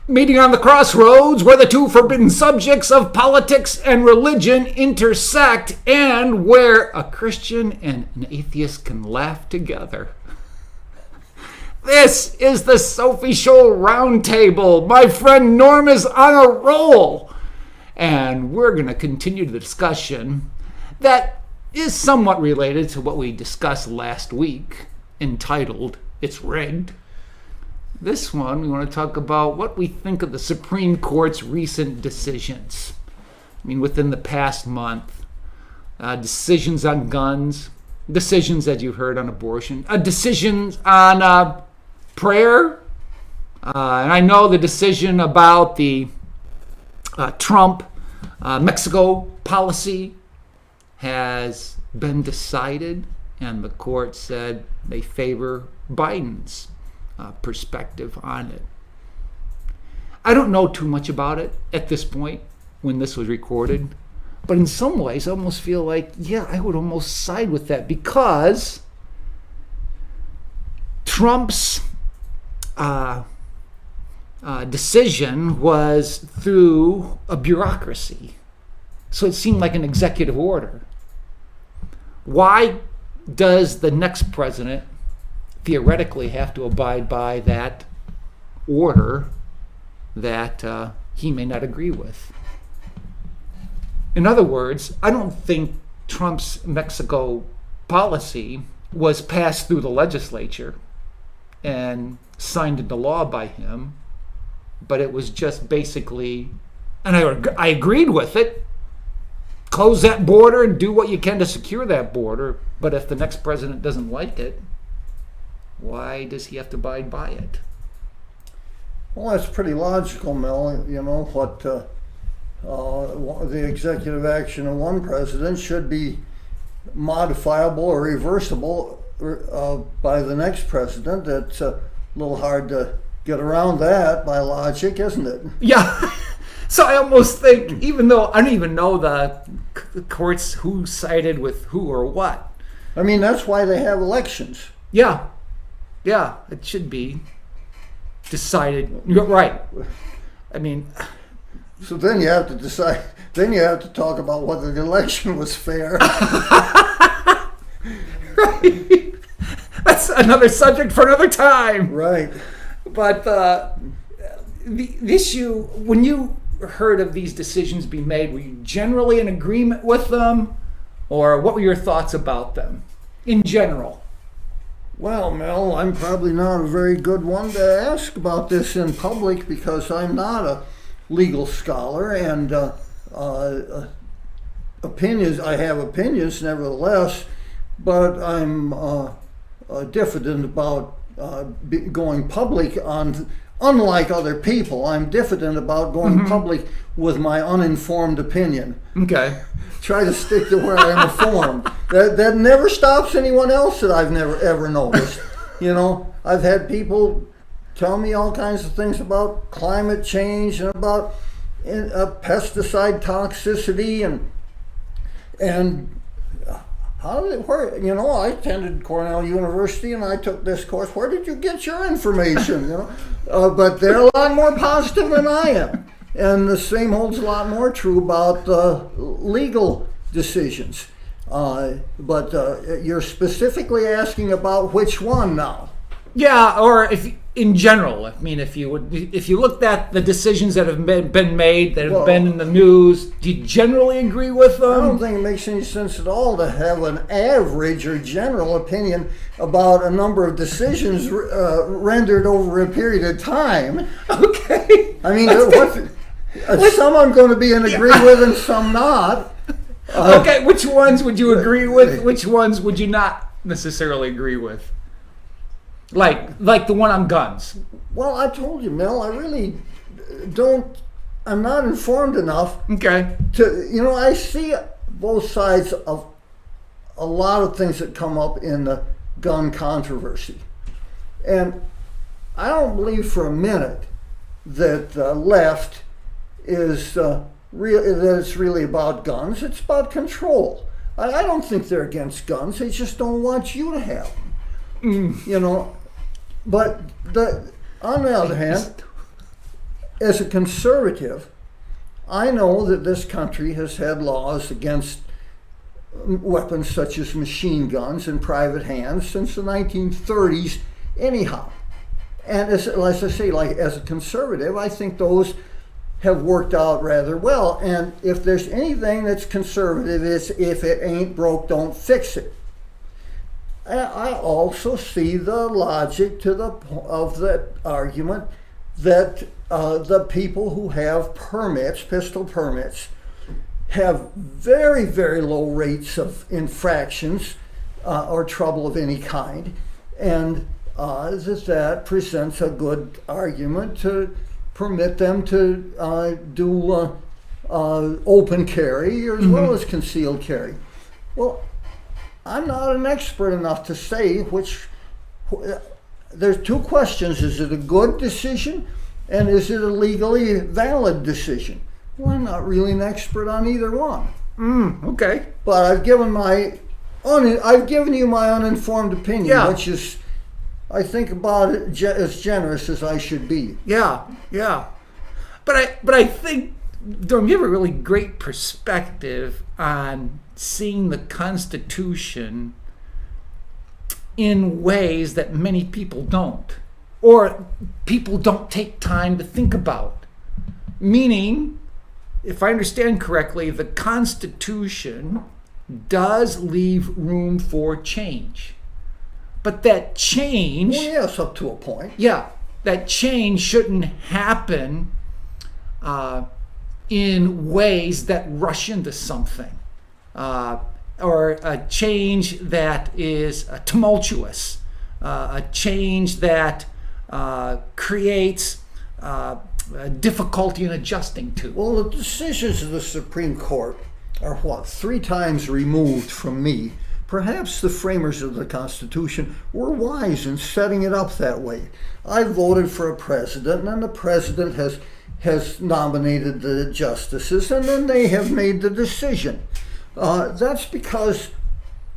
Meeting on the crossroads where the two forbidden subjects of politics and religion intersect and where a Christian and an atheist can laugh together. This is the Sophie Scholl roundtable. My friend Norm is on a roll. And we're going to continue the discussion that is somewhat related to what we discussed last week, entitled, It's Rigged. This one, we want to talk about what we think of the Supreme Court's recent decisions. I mean, within the past month. Decisions on guns, decisions, as you heard, on abortion, decisions on prayer, and I know the decision about the Trump Mexico policy has been decided, and the court said they favor Biden's perspective on it. I don't know too much about it at this point when this was recorded, but in some ways I almost feel like, yeah, I would almost side with that, because Trump's decision was through a bureaucracy. So it seemed like an executive order. Why does the next president theoretically have to abide by that order that he may not agree with? In other words, I don't think Trump's Mexico policy was passed through the legislature and signed into law by him, but it was just basically, and I agreed with it, close that border and do what you can to secure that border, but if the next president doesn't like it, why does he have to abide by it? Well, that's pretty logical, Mel. You know, what the executive action of one president should be modifiable or reversible by the next president. It's a little hard to get around that by logic, isn't it? Yeah. So I almost think, even though I don't even know the courts who sided with who or what. I mean, that's why they have elections. Yeah. Yeah, it should be decided. You're right. I mean, so then you have to decide. Then you have to talk about whether the election was fair. Right. That's another subject for another time. Right. But the issue, when you heard of these decisions being made, were you generally in agreement with them, or what were your thoughts about them in general? Well, Mel, I'm probably not a very good one to ask about this in public, because I'm not a legal scholar, and opinions. I have opinions, nevertheless, but I'm diffident about going public on. Unlike other people, I'm diffident about going public with my uninformed opinion. Okay. Try to stick to where I'm informed. That never stops anyone else that I've never ever noticed. You know, I've had people tell me all kinds of things about climate change and about pesticide toxicity and how did it work? You know, I attended Cornell University and I took this course. Where did you get your information? You know, but they're a lot more positive than I am. And the same holds a lot more true about legal decisions. But you're specifically asking about which one now? Yeah, or if in general, I mean, if you looked at the decisions that have been made, that have been in the news, do you generally agree with them? I don't think it makes any sense at all to have an average or general opinion about a number of decisions rendered over a period of time. Okay. I mean, some I'm going to be in agree with and some not. Okay, which ones would you agree with? Which ones would you not necessarily agree with? Like the one on guns. Well, I told you, Mel, I really don't. I'm not informed enough. Okay. To I see both sides of a lot of things that come up in the gun controversy, and I don't believe for a minute that the left is that it's really about guns. It's about control. I don't think they're against guns. They just don't want you to have them. You know. But on the other hand, as a conservative, I know that this country has had laws against weapons such as machine guns in private hands since the 1930s anyhow. And as I say, like as a conservative, I think those have worked out rather well. And if there's anything that's conservative, it's if it ain't broke, don't fix it. I also see the logic of the argument that the people who have permits, pistol permits, have very, very low rates of infractions or trouble of any kind, and that presents a good argument to permit them to do open carry as well as concealed carry. Well, I'm not an expert enough to say which. There's two questions. Is it a good decision, and is it a legally valid decision? Well, I'm not really an expert on either one. Okay. But I've given you my uninformed opinion, which is, I think, about it as generous as I should be. Yeah. But I think, Norm, you have a really great perspective on seeing the Constitution in ways that many people don't, or people don't take time to think about. Meaning, if I understand correctly, the Constitution does leave room for change. But that change... Well, yes, up to a point. Yeah, that change shouldn't happen in ways that rush into something. Or a change that is tumultuous. A change that creates... difficulty in adjusting to. Well, the decisions of the Supreme Court are 3 times removed from me. Perhaps the framers of the Constitution were wise in setting it up that way. I voted for a president, and the president has nominated the justices, and then they have made the decision. That's because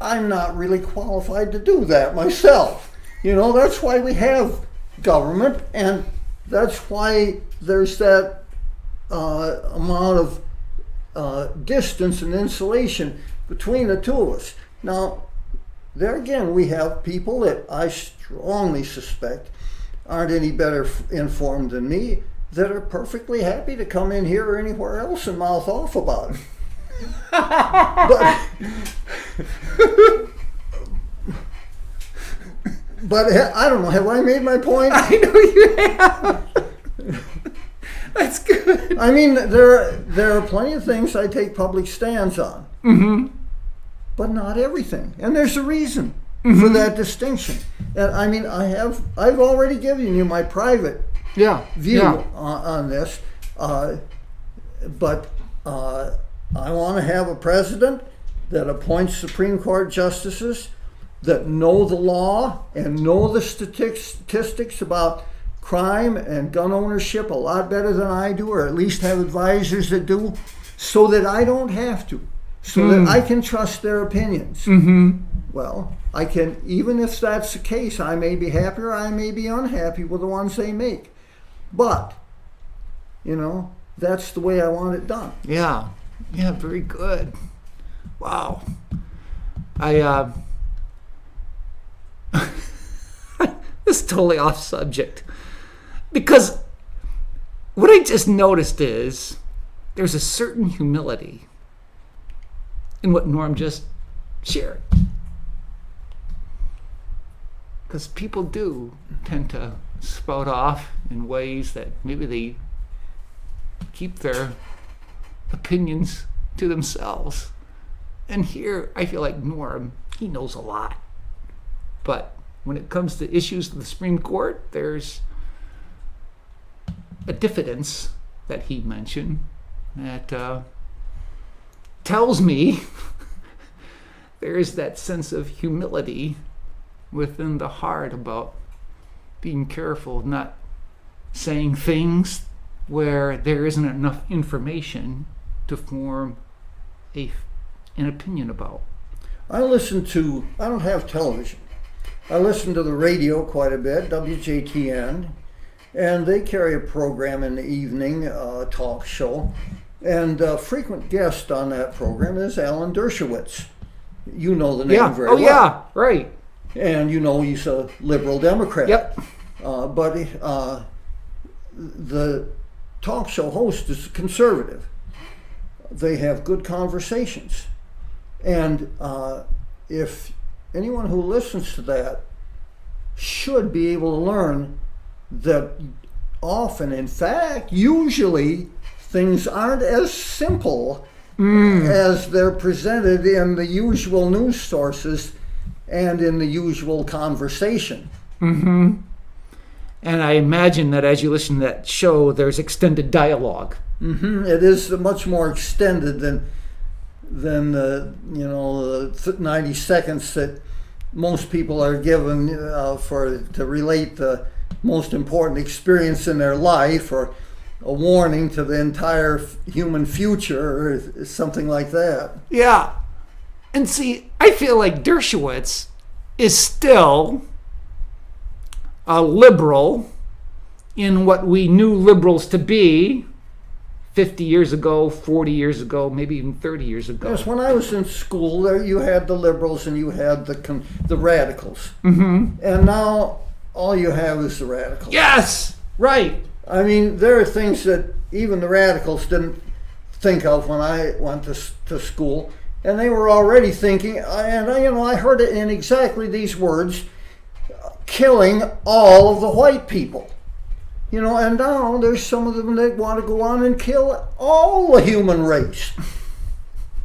I'm not really qualified to do that myself. That's why we have government, and that's why there's that amount of distance and insulation between the two of us. Now, there again, we have people that I strongly suspect aren't any better informed than me that are perfectly happy to come in here or anywhere else and mouth off about it. But I don't know, have I made my point? I know you have. That's good. I mean, there are plenty of things I take public stands on. But not everything. And there's a reason for that distinction. And I mean, I've already given you my private view on this. But I want to have a president that appoints Supreme Court justices that know the law and know the statistics about crime and gun ownership a lot better than I do, or at least have advisors that do, so that I don't have to, so that I can trust their opinions. Well, I can, even if that's the case, I may be happy or I may be unhappy with the ones they make. But, that's the way I want it done. Yeah, very good. Wow. This is totally off subject. Because what I just noticed is there's a certain humility in what Norm just shared. Because people do tend to spout off in ways that maybe they keep their opinions to themselves. And here, I feel like Norm, he knows a lot. But when it comes to issues of the Supreme Court, there's a diffidence that he mentioned that tells me there is that sense of humility within the heart about being careful of not saying things where there isn't enough information to form an opinion about. I don't have television. I listen to the radio quite a bit, WJTN, and they carry a program in the evening, talk show. And a frequent guest on that program is Alan Dershowitz. You know the name very well. Yeah, right. And you know he's a liberal Democrat. Yep. But the talk show host is conservative. They have good conversations. And if anyone who listens to that should be able to learn that often, in fact, usually, things aren't as simple as they're presented in the usual news sources and in the usual conversation. Mm-hmm. And I imagine that as you listen to that show, there's extended dialogue. Mm-hmm. It is much more extended than the 90 seconds that most people are given to relate the most important experience in their life, or a warning to the entire human future, or something like that. Yeah. And see, I feel like Dershowitz is still a liberal in what we knew liberals to be 50 years ago, 40 years ago, maybe even 30 years ago. Yes, when I was in school, there you had the liberals and you had the radicals. Mm-hmm. And now all you have is the radicals. Yes, right. I mean, there are things that even the radicals didn't think of when I went to school, and they were already thinking, and I heard it in exactly these words, killing all of the white people. And now there's some of them that want to go on and kill all the human race.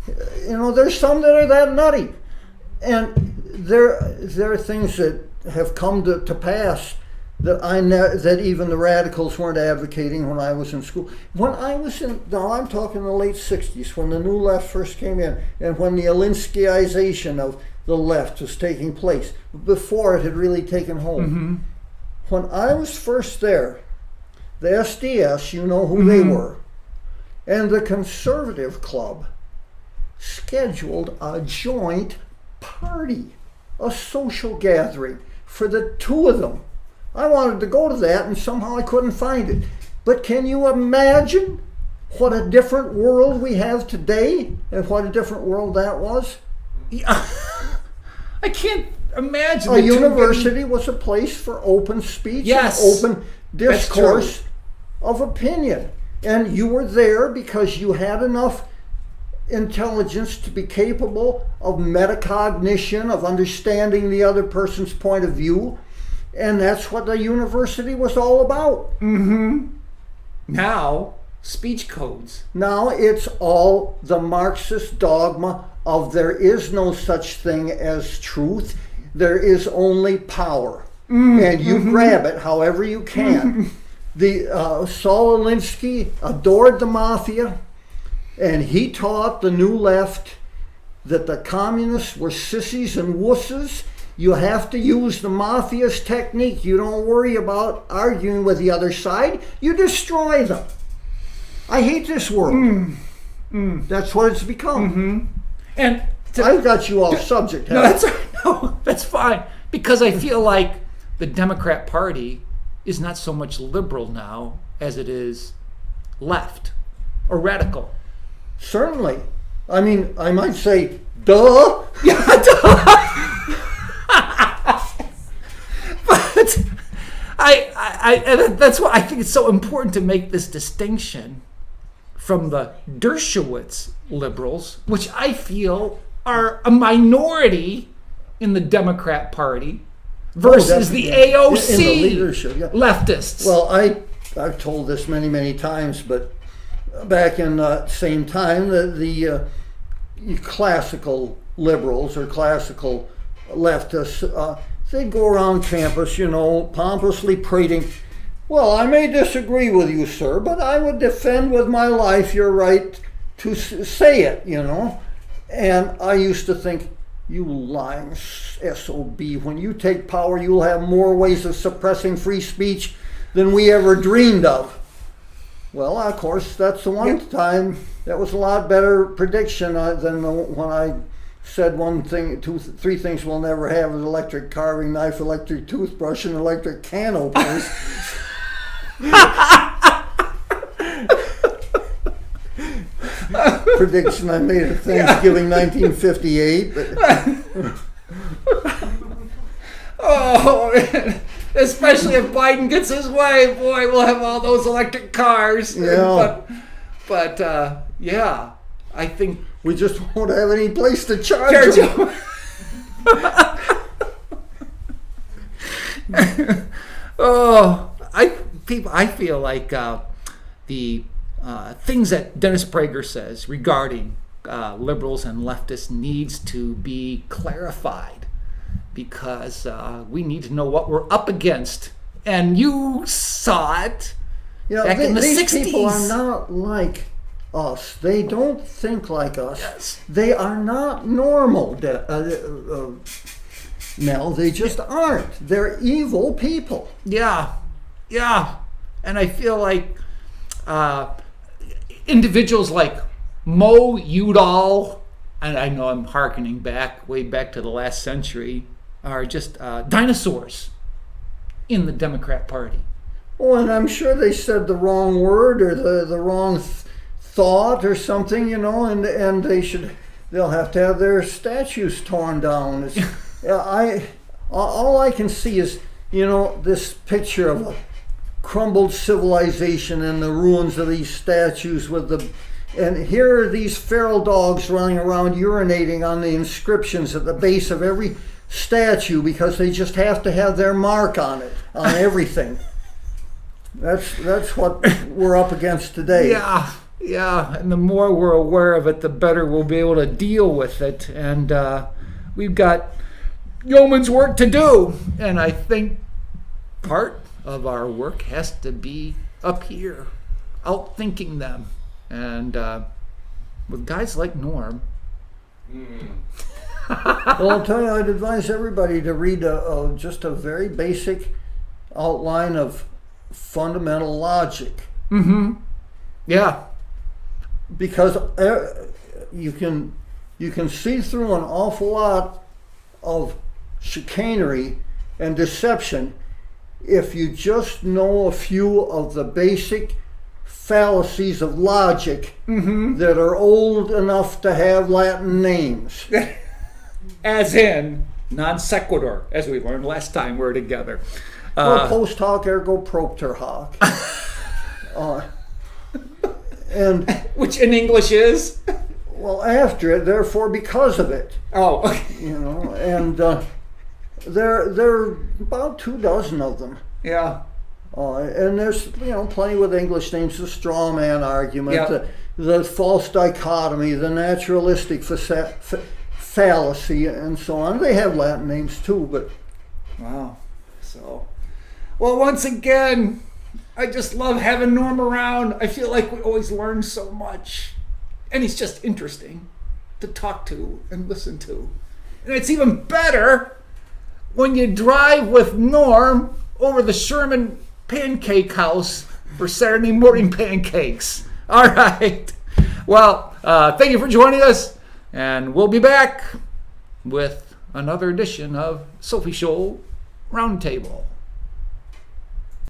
There's some that are that nutty. And there are things that have come to pass that even the radicals weren't advocating when I was in school. I'm talking the late 60s, when the New Left first came in, and when the Alinskyization of the left was taking place, before it had really taken hold. Mm-hmm. When I was first there, the SDS, you know who they were, and the Conservative Club scheduled a joint party, a social gathering for the two of them. I wanted to go to that, and somehow I couldn't find it. But can you imagine what a different world we have today, and what a different world that was? Yeah. I can't imagine. A university was a place for open speech, yes, and open discourse of opinion. And you were there because you had enough intelligence to be capable of metacognition, of understanding the other person's point of view. And that's what the university was all about. Mm-hmm. Now, speech codes. Now it's all the Marxist dogma of there is no such thing as truth. There is only power. And you grab it however you can. Saul Alinsky adored the mafia, and he taught the New Left that the communists were sissies and wusses. You have to use the mafia's technique. You don't worry about arguing with the other side. You destroy them. I hate this world. That's what it's become. Mm-hmm. And I've got you off subject. No, that's fine. Because I feel like the Democrat Party is not so much liberal now as it is left or radical. Certainly. I mean, I might say, duh. Yeah, duh. But that's why I think it's so important to make this distinction from the Dershowitz liberals, which I feel are a minority in the Democrat Party, versus the AOC in the leadership, leftists. Well, I've told this many, many times, but back in the same time, the classical liberals or classical leftists, they'd go around campus, pompously prating, well, I may disagree with you, sir, but I would defend with my life your right to say it, And I used to think, you lying SOB, when you take power, you'll have more ways of suppressing free speech than we ever dreamed of. Well, of course, that's the one time that was a lot better prediction than when I said three things we'll never have: an electric carving knife, electric toothbrush, and electric can openers. Prediction I made at Thanksgiving 1958. But Oh, man. Especially if Biden gets his way, boy, we'll have all those electric cars. Yeah. But yeah, I think we just won't have any place to charge them. I feel like the things that Dennis Prager says regarding liberals and leftists needs to be clarified, because we need to know what we're up against. And you saw it back in the 60s. These people are not like us. They don't think like us. Yes. They are not normal, Mel. They just aren't. They're evil people. Yeah. And I feel like individuals like Mo Udall, and I know I'm hearkening way back to the last century, are just dinosaurs in the Democrat Party. Oh, and I'm sure they said the wrong word or the wrong thought or something, and they'll have to have their statues torn down. All I can see is, this picture of a crumbled civilization and the ruins of these statues and here are these feral dogs running around urinating on the inscriptions at the base of every statue because they just have to have their mark on it, on everything. That's what we're up against today. Yeah, and the more we're aware of it, the better we'll be able to deal with it. And we've got yeoman's work to do, and I think part of our work has to be up here, outthinking them. And with guys like Norm. Well, I'll tell you, I'd advise everybody to read just a very basic outline of fundamental logic. Mm-hmm. Yeah. Because you can see through an awful lot of chicanery and deception if you just know a few of the basic fallacies of logic that are old enough to have Latin names. As in non sequitur, as we learned last time we were together. Post hoc ergo propter hoc. And which in English is? Well, after it, therefore because of it. Oh, okay. And there are about 24 of them. Yeah. And there's plenty with English names: the straw man argument, yeah. the false dichotomy, the naturalistic fallacy, and so on. They have Latin names too, but wow. So, well, once again, I just love having Norm around. I feel like we always learn so much, and he's just interesting to talk to and listen to. And it's even better when you drive with Norm over the Sherman Pancake House for Saturday morning pancakes. All right. Well, thank you for joining us, and we'll be back with another edition of Sophie Scholl Roundtable.